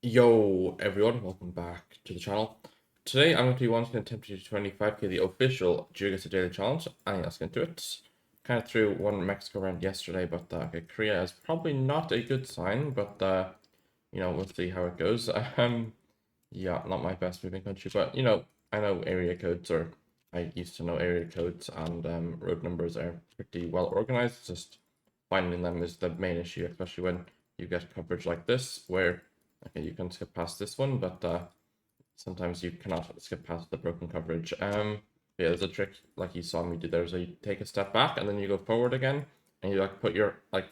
Yo, everyone, welcome back to the channel. Today, I'm going to be wanting to attempt to do 25k, the official Geoguessr Daily challenge, and let's get into it. Kind of threw one Mexico round yesterday, but okay, Korea is probably not a good sign, but we'll see how it goes. Yeah, not my best moving country, but I know area codes, or I used to know area codes, and road numbers are pretty well organized. Just finding them is the main issue, especially when you get coverage like this, where okay, you can skip past this one, but sometimes you cannot skip past the broken coverage. Yeah, there's a trick like you saw me do there. So you take a step back and then you go forward again, and you like put your like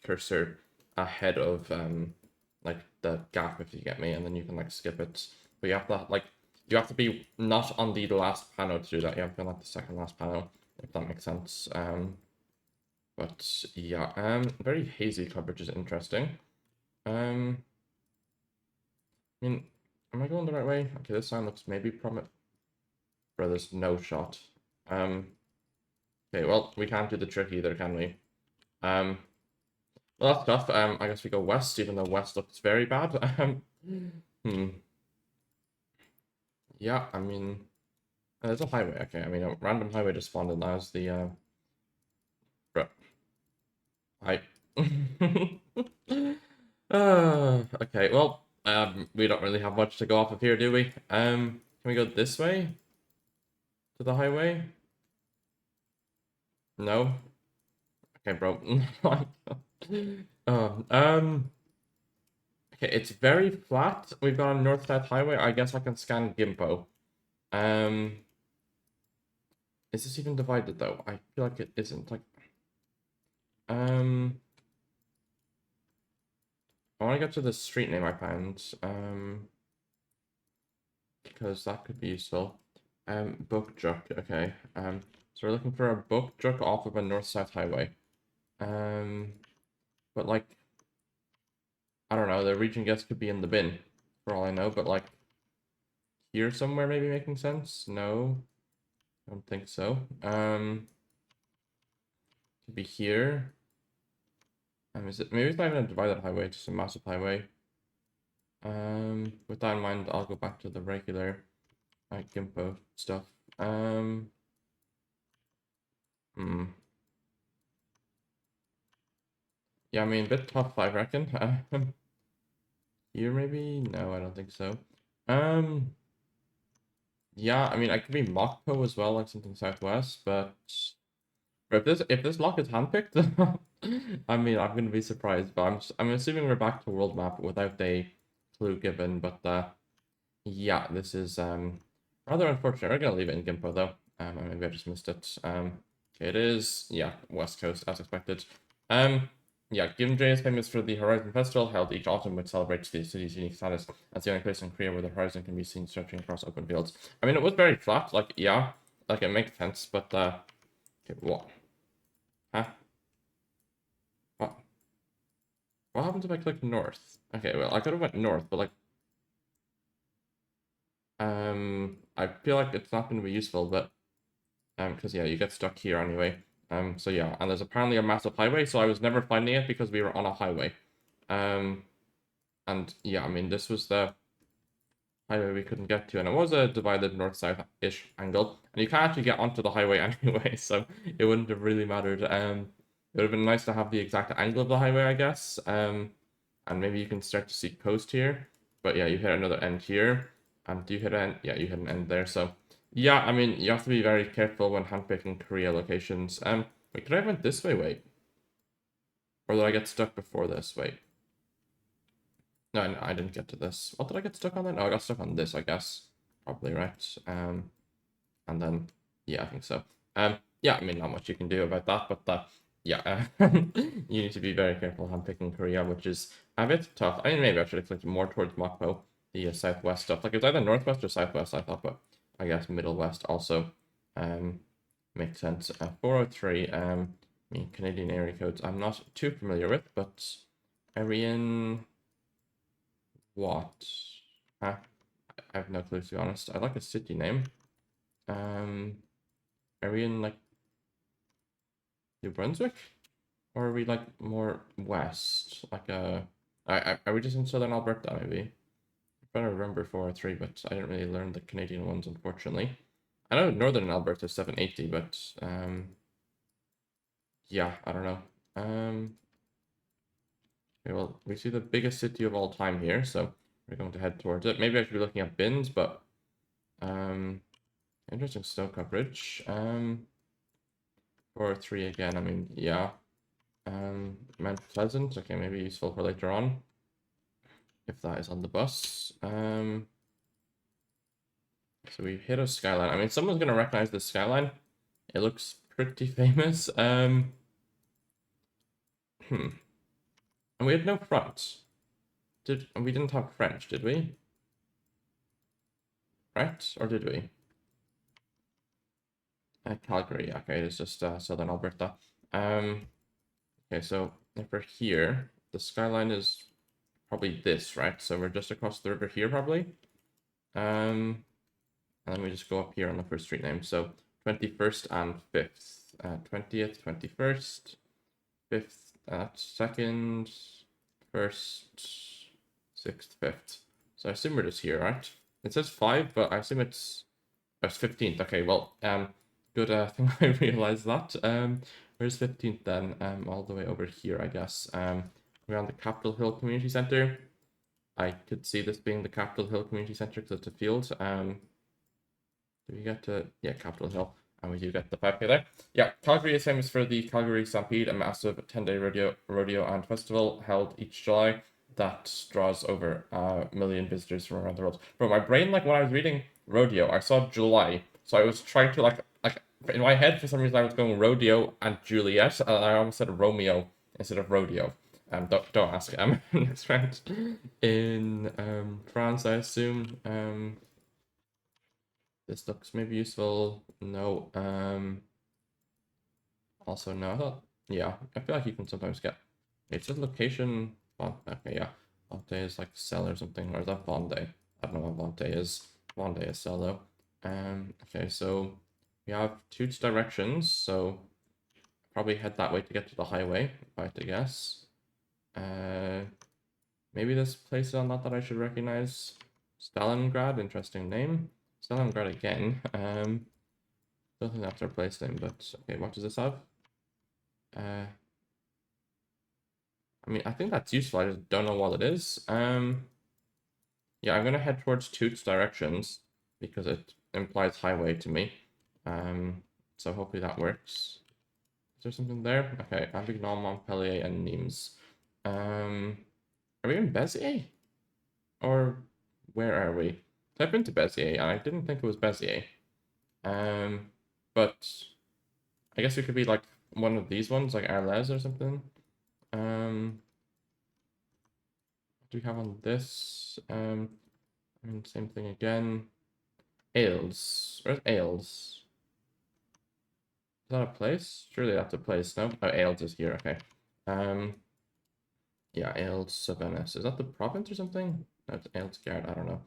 cursor ahead of like the gap, if you get me, and then you can like skip it. But you have to be not on the last panel to do that. You have to be on like the second last panel, if that makes sense. But yeah, very hazy coverage is interesting. I mean, am I going the right way? Okay, this sign looks maybe prominent. Bro, there's no shot. Um, okay, well, we can't do the trick either, can we? Um, well, that's tough. I guess we go west, even though west looks very bad. Hmm. Yeah, I mean, there's a highway. Okay, I mean, a random highway just spawned, and that was the bro. I. Okay, well, we don't really have much to go off of here, do we? Can we go this way to the highway? No. Okay, bro. Okay, it's very flat. We've got a north-south highway. I guess I can scan Gimpo. Um, is this even divided though? I feel like it isn't. Like, um, I want to get to the street name I found. Because that could be useful. Book truck. Okay. So we're looking for a book truck off of a north-south highway. But like, I don't know. The region guess could be in the bin, for all I know. But like, here somewhere maybe making sense? No, I don't think so. Could be here. Is it maybe it's not even a divided highway, just a massive highway. With that in mind, I'll go back to the regular Gimpo stuff. Hmm. Yeah, I mean a bit tough, I reckon. Here maybe? No, I don't think so. Um, yeah, I mean I could be Mokpo as well, like something southwest, but if this lock is handpicked, I mean I'm gonna be surprised. But I'm assuming we're back to world map without a clue given. But yeah, this is rather unfortunate. We're gonna leave it in Gimpo though. Maybe I just missed it. Okay, it is yeah West Coast as expected. Um, yeah, Gimje is famous for the Horizon Festival held each autumn, which celebrates the city's unique status as the only place in Korea where the horizon can be seen stretching across open fields. I mean, it was very flat. Like yeah, like it makes sense, but okay, what? Huh? What? What happens if I click north? Okay, well, I could have went north, but like, I feel like it's not going to be useful, but, because yeah, you get stuck here anyway. So yeah, and there's apparently a massive highway, so I was never finding it because we were on a highway. And yeah, I mean, this was the highway we couldn't get to, and it was a divided north-south-ish angle, and you can't actually get onto the highway anyway, so it wouldn't have really mattered. It would have been nice to have the exact angle of the highway, I guess. And maybe you can start to see coast here. But yeah, you hit another end here. Do you hit an end? Yeah, you hit an end there. So yeah, I mean, you have to be very careful when handpicking Korea locations. Wait, could I have went this way? Wait. Or did I get stuck before this? Wait. No, I didn't get to this. What did I get stuck on then? No, I got stuck on this, I guess. Probably right. And then, yeah, I think so. Yeah, I mean, not much you can do about that, but yeah, you need to be very careful handpicking Korea, which is a bit tough. I mean, maybe I should have clicked more towards Mokpo, the southwest stuff. Like, it's either northwest or southwest, I thought, but I guess middle west also makes sense. 403, I mean, Canadian area codes I'm not too familiar with, but Aryan what? Huh? I have no clue, to be honest. I like a city name. Are we in like New Brunswick? Or are we like more west? Like Are we just in Southern Alberta, maybe? I'm trying to remember 403, but I didn't really learn the Canadian ones, unfortunately. I know Northern Alberta is 780, but yeah, I don't know. Okay, well, we see the biggest city of all time here, so we're going to head towards it. Maybe I should be looking at bins, but interesting snow coverage. 403 again. I mean, yeah. Mount Pleasant. Okay, maybe useful for later on if that is on the bus. So we hit a skyline. I mean, someone's gonna recognize this skyline. It looks pretty famous. And we had no front. And we didn't have French, did we? Right? Or did we? Calgary. Okay, it's just Southern Alberta. Okay, so if we're here, the skyline is probably this, right? So we're just across the river here, probably. And then we just go up here on the first street name. So 21st and 5th. 20th, 21st, 5th, 2nd, 1st, 6th, 5th. So I assume we're just here, right? It says 5, but I assume it's 15th. Okay, well, good thing I realized that. Where's 15th then? All the way over here, I guess. We're on the Capitol Hill Community Center. I could see this being the Capitol Hill Community Center because it's a field. Do we get to, yeah, Capitol Hill, and we do get the 5K there. Yeah, Calgary is famous for the Calgary Stampede, a massive 10-day rodeo and festival held each July that draws over 1 million visitors from around the world. Bro, my brain, like when I was reading rodeo, I saw July, so I was trying to like in my head for some reason I was going rodeo and Juliet, and I almost said Romeo instead of rodeo. Don't ask. Next round in France, I assume. This looks maybe useful. No. Also no. I thought, yeah, I feel like you can sometimes get. It says location. Okay, yeah. Vontae is like cell or something, or is that Vontae? I don't know what Vontae is. Vontae is cell though. Okay, so we have two directions, so probably head that way to get to the highway, if I had to guess. Maybe this place is on that I should recognize. Stalingrad, interesting name. Stalingrad again. Don't think that's our place name, but okay, what does this have? I mean, I think that's useful. I just don't know what it is. Yeah, I'm gonna head towards Toots directions because it implies highway to me. So hopefully that works. Is there something there? Okay, Avignon, Montpellier, and Nimes. Are we in Béziers? Or where are we? I've been to Béziers, and I didn't think it was Béziers. But I guess it could be like one of these ones, like Arles or something. What do we have on this? I mean, same thing again. Ailes. Where's Ailes? Is that a place? Surely that's a place, no? Oh, Ailes is here, okay. Yeah, Ailes, Savannas. Is that the province or something? No, it's Ailes Guard, I don't know.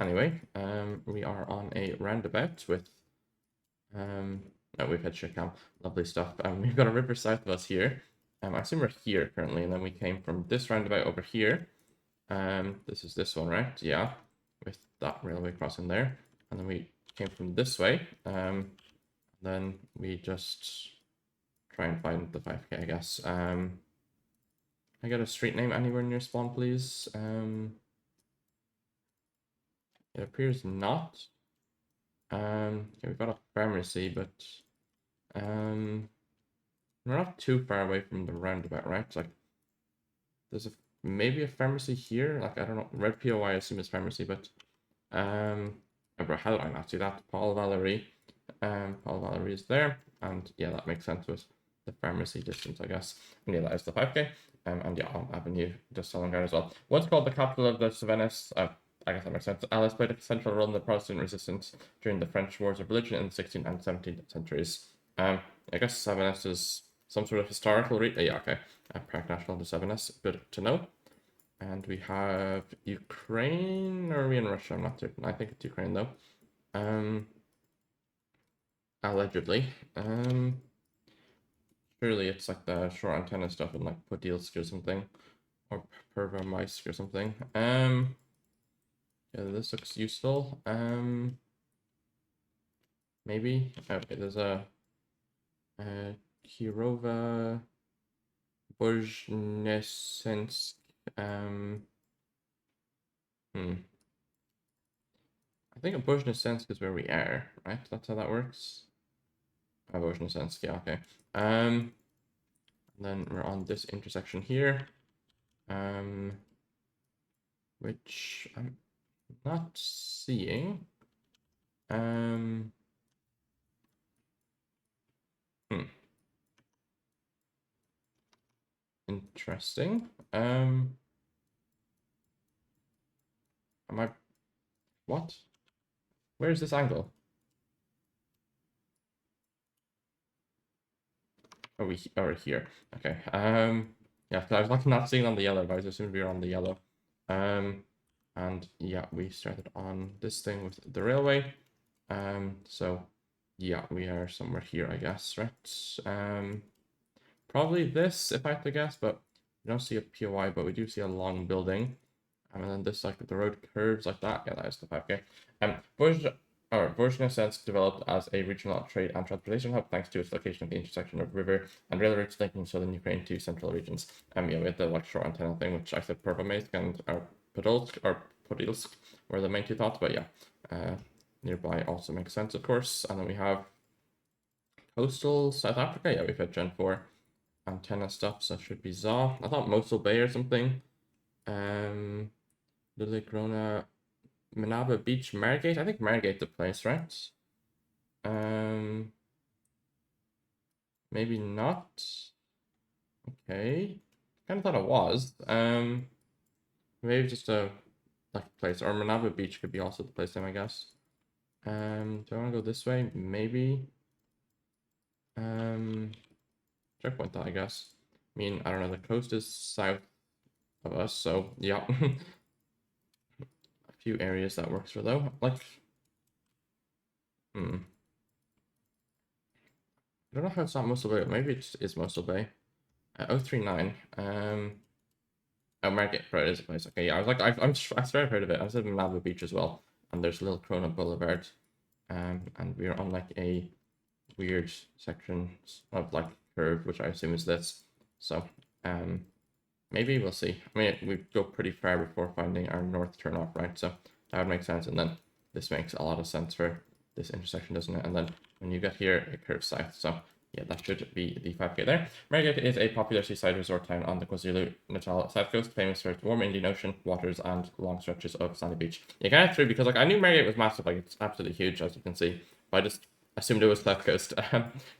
Anyway, we are on a roundabout with oh, we've had Shikam. Lovely stuff. We've got a river south of us here. I assume we're here currently, and then we came from this roundabout over here. This is this one, right? Yeah, with that railway crossing there. And then we came from this way. Then we just try and find the 5K, I guess. I get a street name anywhere near spawn, please? It appears not. Okay, we've got a pharmacy, but we're not too far away from the roundabout, right? It's like there's maybe a pharmacy here. Like I don't know, red POI I assume is pharmacy, but bro, how did I not see that? Paul Valerie is there, and yeah, that makes sense with the pharmacy distance, I guess. And yeah, that is the 5K. And yeah, on Avenue, just Stalingrad as well. What's called the capital of the Cevennes? I guess that makes sense. Alice played a central role in the Protestant resistance during the French Wars of Religion in the 16th and 17th centuries. I guess Cevennes is some sort of historical yeah, okay. Park National de Cevennes, good to know. And we have Ukraine, or are we in Russia? I'm not certain. I think it's Ukraine though. Allegedly. Surely it's like the short antenna stuff in like Podilsk or something. or Pervermeisk or something. Yeah, this looks useful. Maybe. Okay, there's a Kirova Bozhnesensk. Hmm. I think Bozhnesensk is where we are, right? That's how that works. Bozhnesensk, yeah, okay. Then we're on this intersection here. Which I'm not seeing. Hmm. Interesting. Am I what? Where is this angle? Are we over here? Okay. Yeah, 'cause I was like not seeing on the yellow, but I was assuming we were on the yellow. And yeah, we started on this thing with the railway. So yeah, we are somewhere here, I guess, right? Probably this, if I had to guess, but we don't see a POI, but we do see a long building. And then this, like, the road curves like that. Yeah, that is the 5K. Vozhnesensk developed as a regional trade and transportation hub thanks to its location at the intersection of river and rail routes linking southern Ukraine to central regions. Yeah, we had the like short antenna thing, which I said Pervomaisk and Podilsk were the main two thoughts, but yeah, nearby also makes sense, of course. And then we have coastal South Africa. Yeah, we've had Gen 4 antenna stuff, so it should be ZA. I thought Mosul Bay or something. Liligrona, Manaba Beach, Margate. I think Margate the place, right? Maybe not. Okay. Kind of thought it was. Maybe just a like place, or Manaba Beach could be also the place name, I guess. Do I want to go this way? Maybe. Checkpoint that, I guess. I mean, I don't know. The coast is south of us, so yeah. A few areas that works for though. Like, I don't know how it's not Mosul Bay. Maybe it is Mosul Bay. 039. Oh, Market Road is a place. Okay, yeah. I was like, I swear I've heard of it. I was in Malibu Beach as well, and there's Little Corona Boulevard, and we're on like a weird section of like curve, which I assume is this. So, maybe we'll see. I mean, we go pretty far before finding our north turnoff, right? So that would make sense, and then this makes a lot of sense for this intersection, doesn't it? And then when you get here, it curves south. So yeah, that should be the 5K there. Margate is a popular seaside resort town on the KwaZulu-Natal south coast, famous for its warm Indian Ocean waters and long stretches of sandy beach. You kind of through because like I knew Margate was massive, like it's absolutely huge as you can see, but I just assumed it was south coast.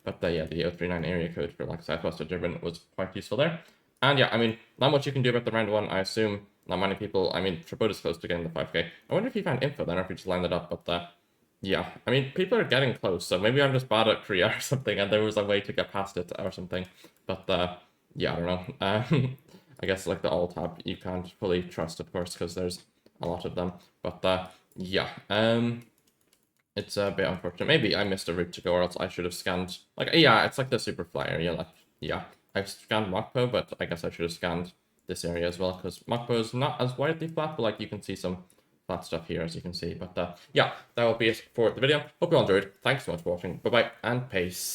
But yeah, the 039 area code for like southwest of Durban was quite useful there. And yeah, I mean, not much you can do about the round one. I assume not many people. I mean, Tribute is close to getting the 5K. I wonder if you found info then, or if you just lined it up. But yeah, I mean, people are getting close, so maybe I'm just bad at Korea or something, and there was a way to get past it or something. But yeah, I don't know. I guess like the alt tab, you can't fully trust, of course, because there's a lot of them. But yeah, it's a bit unfortunate. Maybe I missed a route to go, or else I should have scanned. Like, yeah, it's like the super flyer. Yeah, like yeah, I've scanned Mokpo, but I guess I should have scanned this area as well because Mokpo is not as widely flat, but like you can see some flat stuff here, as you can see. But yeah, that will be it for the video. Hope you all enjoyed. Thanks so much for watching. Bye bye and peace.